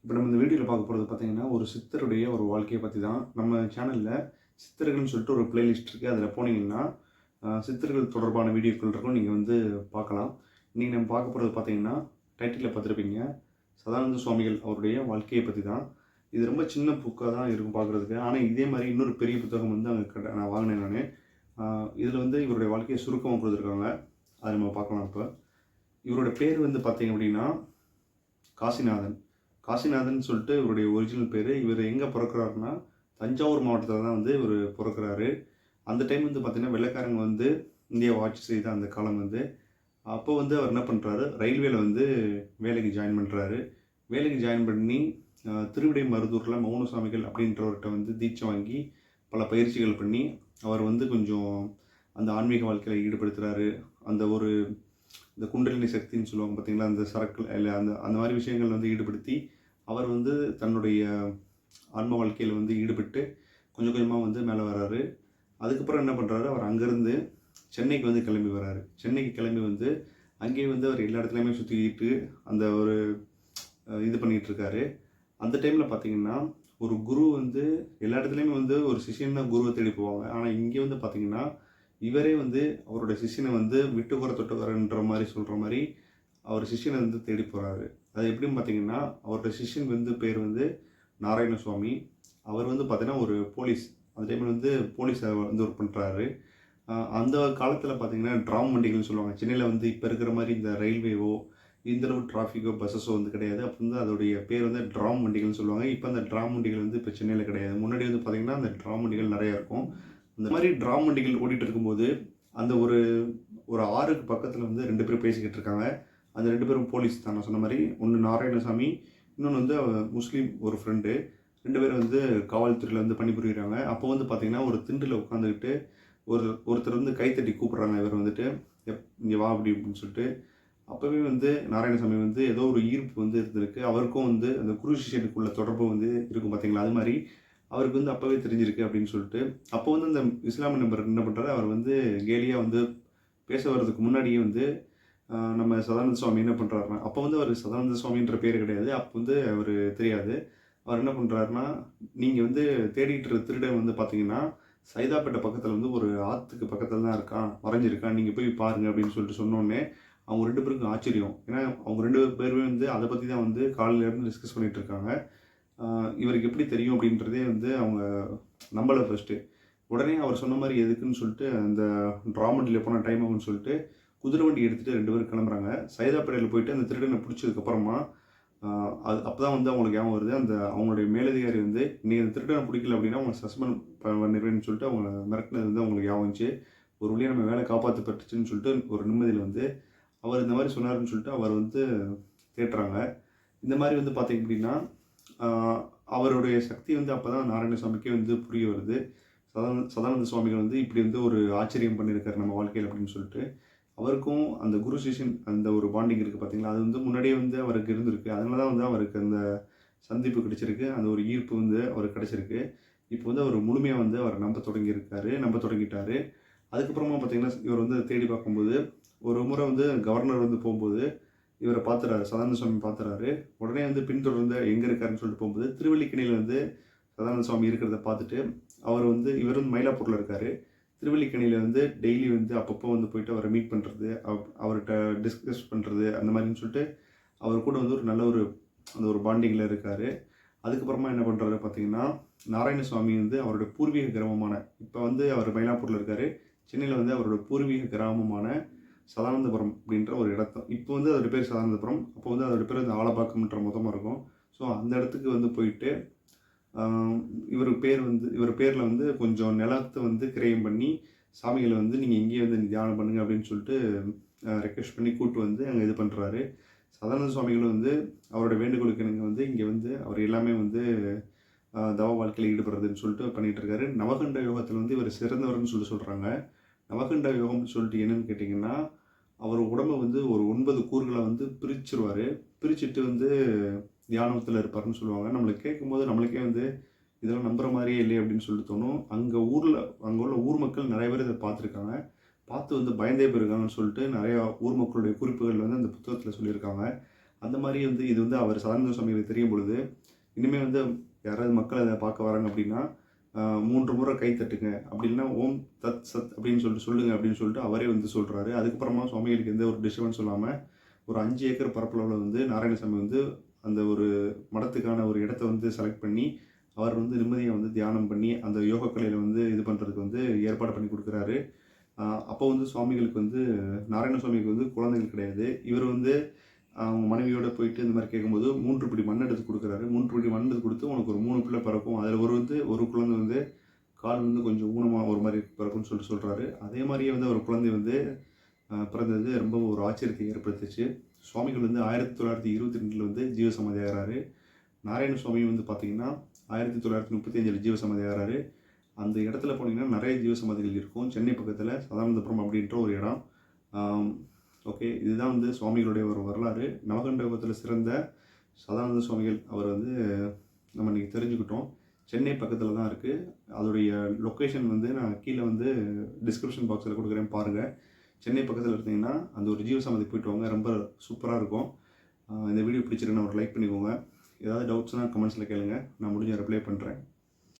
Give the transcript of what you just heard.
இப்போ நம்ம இந்த வீடியோவில் பார்க்க போகிறது பார்த்தீங்கன்னா, ஒரு சித்தருடைய ஒரு வாழ்க்கையை பற்றி தான். நம்ம சேனலில் சித்தர்கள்னு சொல்லிட்டு ஒரு பிளேலிஸ்ட் இருக்குது. அதில் போனீங்கன்னா சித்தர்கள் தொடர்பான வீடியோக்கள் இருக்கும். நீங்கள் வந்து பார்க்கலாம். இன்றைக்கி நம்ம பார்க்க போகிறது பார்த்தீங்கன்னா, டைட்டிலில் பார்த்துருப்பீங்க, சதானந்த சுவாமிகள் அவருடைய வாழ்க்கையை பற்றி தான். இது ரொம்ப சின்ன புக்காக தான் இருக்கும் பார்க்குறதுக்கு. ஆனால் இதே மாதிரி இன்னொரு பெரிய புத்தகம் வந்து அங்கே நான் வாங்கினேன் நான். இதில் வந்து இவருடைய வாழ்க்கையை சுருக்கமாக கொடுத்துருக்காங்க. அதை நம்ம பார்க்கலாம். இப்போ இவரோட பேர் வந்து பார்த்தீங்க அப்படின்னா காசிநாதன். காசிநாதன் சொல்லிட்டு இவருடைய ஒரிஜினல் பேர். இவர் எங்கே பிறக்கிறாருன்னா தஞ்சாவூர் மாவட்டத்தில் தான் வந்து இவர் பிறக்கிறாரு. அந்த டைம் வந்து பார்த்திங்கன்னா வெள்ளைக்காரங்க வந்து இந்தியாவை ஆட்சி செய்த அந்த காலம் வந்து. அப்போ வந்து அவர் என்ன பண்ணுறாரு, ரயில்வேல வந்து வேலைக்கு ஜாயின் பண்ணுறாரு. வேலைக்கு ஜாயின் பண்ணி திருவிடை மருதூரில் மௌன சுவாமிகள் அப்படின்றவர்கிட்ட வந்து தீட்சை வாங்கி பல பயிற்சிகள் பண்ணி அவர் வந்து கொஞ்சம் அந்த ஆன்மீக வாழ்க்கையில் ஈடுபடுத்துகிறாரு. அந்த ஒரு இந்த குண்டலினி சக்தின்னு சொல்லுவாங்க பார்த்தீங்களா, அந்த சரக்கு இல்லை அந்த அந்த மாதிரி விஷயங்கள் வந்து ஈடுபடுத்தி அவர் வந்து தன்னுடைய ஆன்ம வாழ்க்கையில் வந்து ஈடுபட்டு கொஞ்சம் கொஞ்சமாக வந்து மேலே வர்றாரு. அதுக்கப்புறம் என்ன பண்ணுறாரு, அவர் அங்கேருந்து சென்னைக்கு வந்து கிளம்பி வர்றாரு. சென்னைக்கு கிளம்பி வந்து அங்கேயே வந்து அவர் எல்லா இடத்துலையுமே சுற்றிக்கிட்டு அந்த ஒரு இது பண்ணிகிட்ருக்காரு. அந்த டைமில் பார்த்தீங்கன்னா ஒரு குரு வந்து எல்லா இடத்துலையுமே வந்து ஒரு சிஷியன் தான் குருவை தேடி போவாங்க. ஆனால் இங்கே வந்து பார்த்தீங்கன்னா இவரே வந்து அவரோட சிஷியனை வந்து விட்டுக்குற தொட்டுக்குறன்ற மாதிரி சொல்கிற மாதிரி அவர் சிஷியனை வந்து தேடி போகிறாரு. அது எப்படின்னு பார்த்தீங்கன்னா, அவரோட சிஷியன் வந்து பேர் வந்து நாராயணசுவாமி. அவர் வந்து பார்த்தீங்கன்னா ஒரு போலீஸ். அந்த டைமில் வந்து போலீஸை வந்து ஒர்க் பண்ணுறாரு. அந்த காலத்தில் பார்த்தீங்கன்னா ட்ராம் வண்டிகள்னு சொல்லுவாங்க. சென்னையில் வந்து இப்போ இருக்கிற மாதிரி இந்த ரயில்வேவோ இந்தளவு டிராஃபிக்கோ பஸ்ஸஸோ வந்து கிடையாது. அப்போ வந்து அதோடைய பேர் வந்து ட்ராம் வண்டிகள்னு சொல்லுவாங்க. இப்போ அந்த ட்ராம் வண்டிகள் வந்து இப்போ சென்னையில் கிடையாது. முன்னாடி வந்து பார்த்திங்கன்னா அந்த ட்ராம் வண்டிகள் நிறையா இருக்கும். அந்த மாதிரி ட்ராம் வண்டிகள் ஓடிட்டு இருக்கும்போது அந்த ஒரு ஒரு ஆறுக்கு பக்கத்தில் வந்து 2 பேரும் பேசிக்கிட்டு இருக்காங்க. அந்த 2 பேரும் போலீஸ் தான். நான் சொன்ன மாதிரி ஒன்று நாராயணசாமி, இன்னொன்று வந்து முஸ்லீம் ஒரு ஃப்ரெண்டு. 2 பேரும் வந்து காவல்துறையில் வந்து பணிபுரிகிறாங்க. அப்போ வந்து பார்த்திங்கன்னா ஒரு திண்டில் உட்காந்துக்கிட்டு ஒருத்தர் வந்து கைத்தட்டி கூப்பிட்றாங்க. இவர் வந்துட்டு இங்கே வா அப்படி அப்படின்னு சொல்லிட்டு. அப்போவே வந்து நாராயணசாமி வந்து ஏதோ ஒரு ஈர்ப்பு வந்து இருந்திருக்கு. அவருக்கும் வந்து அந்த குரு சிஷ்யனுக்குள்ள தொடர்பு வந்து இருக்கும் பார்த்தீங்களா, அது மாதிரி அவருக்கு வந்து அப்போவே தெரிஞ்சிருக்கு அப்படின்னு சொல்லிட்டு. அப்போ வந்து அந்த இஸ்லாமிய நபர் என்ன பண்ணுறாரு, அவர் வந்து கேலியாக வந்து பேச வர்றதுக்கு முன்னாடியே வந்து நம்ம சதானந்த சுவாமி என்ன பண்ணுறாருனா, அப்போ வந்து அவர் சதானந்த சுவாமின்ற பேர் கிடையாது. அப்போ வந்து அவர் தெரியாது. அவர் என்ன பண்ணுறாருனா, நீங்கள் வந்து தேடிட்டு இருக்க திருடன் வந்து பார்த்தீங்கன்னா சைதாப்பேட்டை பக்கத்தில் வந்து ஒரு ஆற்றுக்கு பக்கத்தில் தான் இருக்கான், மறைஞ்சிருக்கான், நீங்கள் போய் பாருங்கள் அப்படின்னு சொல்லிட்டு சொன்னோடனே அவங்க 2 பேருக்கும் ஆச்சரியம். ஏன்னா அவங்க 2 பேருமே வந்து அதை பற்றி தான் வந்து காலையிலேருந்து டிஸ்கஸ் பண்ணிகிட்டு இருக்காங்க. இவருக்கு எப்படி தெரியும் அப்படின்றதே வந்து அவங்க நம்பலை ஃபஸ்ட்டு. உடனே அவர் சொன்ன மாதிரி எதுக்குன்னு சொல்லிட்டு அந்த ட்ராமண்டியில் போன டைம் ஆகுன்னு சொல்லிட்டு குதிரை வண்டி எடுத்துகிட்டு 2 பேரும் கிளம்புறாங்க. சைதாப்பேட்டையில் போயிட்டு அந்த திருடனை பிடிச்சதுக்கப்புறமா அது அப்போ தான் வந்து அவங்களுக்கு ஞாபகம் வருது. அந்த அவங்களுடைய மேலதிகாரி வந்து நீங்கள் அந்த திருடனை பிடிக்கல அப்படின்னா அவங்க சஸ்பெண்ட் பண்ணிடுவேன்னு சொல்லிட்டு அவங்கள மிரட்டினது வந்து அவங்களுக்கு ஞாபகம் வந்துச்சு. ஒரு வழியாக நம்ம வேலை காப்பாற்றப்பட்டுச்சுன்னு சொல்லிட்டு ஒரு நிம்மதியில் வந்து அவர் இந்த மாதிரி சொன்னார்னு சொல்லிட்டு அவர் வந்து தேட்டுறாங்க. இந்த மாதிரி வந்து பார்த்திங்க அப்படின்னா அவருடைய சக்தி வந்து அப்போ தான் நாராயணசாமிக்கே வந்து புரிய வருது. சதானந்த சுவாமிகள் வந்து இப்படி வந்து ஒரு ஆச்சரியம் பண்ணியிருக்காரு நம்ம வாழ்க்கையில் அப்படின்னு சொல்லிட்டு. அவருக்கும் அந்த குரு சிஷ்யன் அந்த ஒரு பாண்டிங் இருக்குது பார்த்தீங்களா, அது வந்து முன்னாடியே வந்து அவருக்கு இருந்திருக்கு. அதனால தான் வந்து அவருக்கு அந்த சந்திப்பு கிடைச்சிருக்கு. அந்த ஒரு ஈர்ப்பு வந்து அவருக்கு கிடைச்சிருக்கு. இப்போ வந்து அவர் முழுமையாக வந்து அவர் நம்ப தொடங்கிட்டாரு. அதுக்கப்புறமா பார்த்தீங்கன்னா இவர் வந்து தேடி பார்க்கும்போது ஒரு முறை வந்து கவர்னர் வந்து போகும்போது இவரை பார்த்துறாரு, சதானந்த சுவாமி பார்த்துறாரு. உடனே வந்து பின்தொடர்ந்து எங்கே இருக்காருன்னு சொல்லிட்டு போகும்போது திருவல்லிக்கேணியில் வந்து சதானந்த சுவாமி இருக்கிறத பார்த்துட்டு அவர் வந்து இவர் வந்து மயிலாப்பூரில் இருக்கார். திருவல்லிக்கேணியில் வந்து டெய்லி வந்து அப்பப்போ வந்து போயிட்டு அவரை மீட் பண்ணுறது, அவர்கிட்ட டிஸ்கஸ் பண்ணுறது அந்த மாதிரின்னு சொல்லிட்டு அவர் கூட வந்து ஒரு நல்ல ஒரு அந்த ஒரு பாண்டிங்கில் இருக்கார். அதுக்கப்புறமா என்ன பண்ணுறாரு பார்த்தீங்கன்னா, நாராயணசுவாமி வந்து அவருடைய பூர்வீக கிராமமான இப்போ வந்து அவர் மயிலாப்பூரில் இருக்கார். சென்னையில் வந்து அவரோட பூர்வீக கிராமமான சதானந்தபுரம் அப்படின்ற ஒரு இடத்த இப்போ வந்து அதோட பேர் சதானந்தபுரம். அப்போ வந்து அதோட பேர் வந்து ஆலப்பாக்கம்ன்ற மொத்தமாக இருக்கும். ஸோ அந்த இடத்துக்கு வந்து போயிட்டு இவர் பேரில் வந்து கொஞ்சம் நிலத்தை வந்து கிரயம் பண்ணி சாமிகளை வந்து நீங்கள் இங்கேயே வந்து தியானம் பண்ணுங்கள் அப்படின்னு சொல்லிட்டு ரெக்வெஸ்ட் பண்ணி கூப்பிட்டு வந்து அங்கே இது பண்ணுறாரு. சதானந்த சுவாமிகள் வந்து அவரோட வேண்டுகோளுக்கு எனக்கு வந்து இங்கே வந்து அவர் எல்லாமே வந்து தவ வாழ்க்கையில் ஈடுபடுறதுன்னு சொல்லிட்டு பண்ணிகிட்டு இருக்காரு. நவகண்ட யோகத்தில் வந்து இவர் சிறந்தவர்னு சொல்கிறாங்க. நவகண்ட யோகம்னு சொல்லிட்டு என்னென்னு கேட்டிங்கன்னா, அவர் உடம்பை வந்து ஒரு 9 கூறுகளை வந்து பிரிச்சுருவார். பிரிச்சுட்டு வந்து தியானத்தில் இருப்பார்னு சொல்லுவாங்க. நம்மளுக்கு கேட்கும்போது நம்மளுக்கே வந்து இதெல்லாம் நம்புகிற மாதிரியே இல்லையே அப்படின்னு சொல்லிட்டு தோணும். அங்கே உள்ள ஊர் மக்கள் நிறைய பேர் இதை பார்த்துருக்காங்க. பார்த்து வந்து பயந்தே போயிருக்காங்கன்னு சொல்லிட்டு நிறையா ஊர் மக்களுடைய குறிப்புகள் வந்து அந்த புத்தகத்தில் சொல்லியிருக்காங்க. அந்த மாதிரி வந்து இது வந்து அவர் சதானந்த சுவாமிகளுக்கு தெரியும் பொழுது, இனிமேல் வந்து யாராவது மக்கள் அதை பார்க்க வராங்க அப்படின்னா 3 முறை கை தட்டுங்க, அப்படி இல்லைன்னா ஓம் தத் சத் அப்படின்னு சொல்லிட்டு சொல்லுங்க அப்படின்னு சொல்லிட்டு அவரே வந்து சொல்கிறாரு. அதுக்கப்புறமா சுவாமிகளுக்கு எந்த ஒரு டிஸ்டர்பன்ஸ் சொல்லாமல் ஒரு 5 ஏக்கர் பரப்பளவில் வந்து நாராயணசாமி வந்து அந்த ஒரு மடத்துக்கான ஒரு இடத்த வந்து செலக்ட் பண்ணி அவர் வந்து நிம்மதியாக வந்து தியானம் பண்ணி அந்த யோக கலையில் வந்து இது பண்ணுறதுக்கு வந்து ஏற்பாடு பண்ணி கொடுக்குறாரு. அப்போ வந்து சுவாமிகளுக்கு வந்து நாராயண சுவாமிக்கு வந்து குழந்தைகள் கிடையாது. இவர் வந்து அவங்க மனைவியோடு போயிட்டு இந்த மாதிரி கேட்கும்போது 3 பிடி மண் எடுத்து கொடுக்குறாரு. 3 பிடி மண் எடுத்து கொடுத்து உனக்கு ஒரு 3 பிள்ளை பிறக்கும், அதில் ஒரு குழந்தை வந்து கால் வந்து கொஞ்சம் ஊனமாக ஒரு மாதிரி பிறக்கும்னு சொல்லிட்டு சொல்கிறாரு. அதே மாதிரியே வந்து ஒரு குழந்தை வந்து பிறந்தது ரொம்ப ஒரு ஆச்சரியத்தை ஏற்படுத்துச்சு. சுவாமிகள் வந்து 1922 வந்து ஜீவசமாதி ஆகிறாரு. நாராயண சுவாமி வந்து பார்த்திங்கன்னா 1935 ஜீவசமாதி ஆகிறாரு. அந்த இடத்துல போனீங்கன்னா நிறைய ஜீவசமாதிகள் இருக்கும். சென்னை பக்கத்தில் சதானந்தபுரம் அப்படின்ற ஒரு இடம். ஓகே, இதுதான் வந்து சுவாமிகளுடைய ஒரு வரலாறு. நவகண்ட யுகத்தில் சிறந்த சதானந்த சுவாமிகள் அவர் வந்து நம்ம இன்றைக்கி தெரிஞ்சுக்கிட்டோம். சென்னை பக்கத்தில் தான் இருக்குது. அதோடைய லொக்கேஷன் வந்து நான் கீழே வந்து டிஸ்கிரிப்ஷன் பாக்ஸில் கொடுக்குறேன் பாருங்கள். சென்னை பக்கத்தில் இருந்தீங்கன்னா அந்த ஒரு ஜீவசமாதி போய்ட்டு வாங்க, ரொம்ப சூப்பராக இருக்கும். இந்த வீடியோ பிடிச்சிருக்குன்னா ஒரு லைக் பண்ணிக்கோங்க. ஏதாவது டவுட்ஸ்னால் கமெண்ட்ஸில் கேளுங்க, நான் முடிஞ்ச ரிப்ளை பண்ணுறேன்.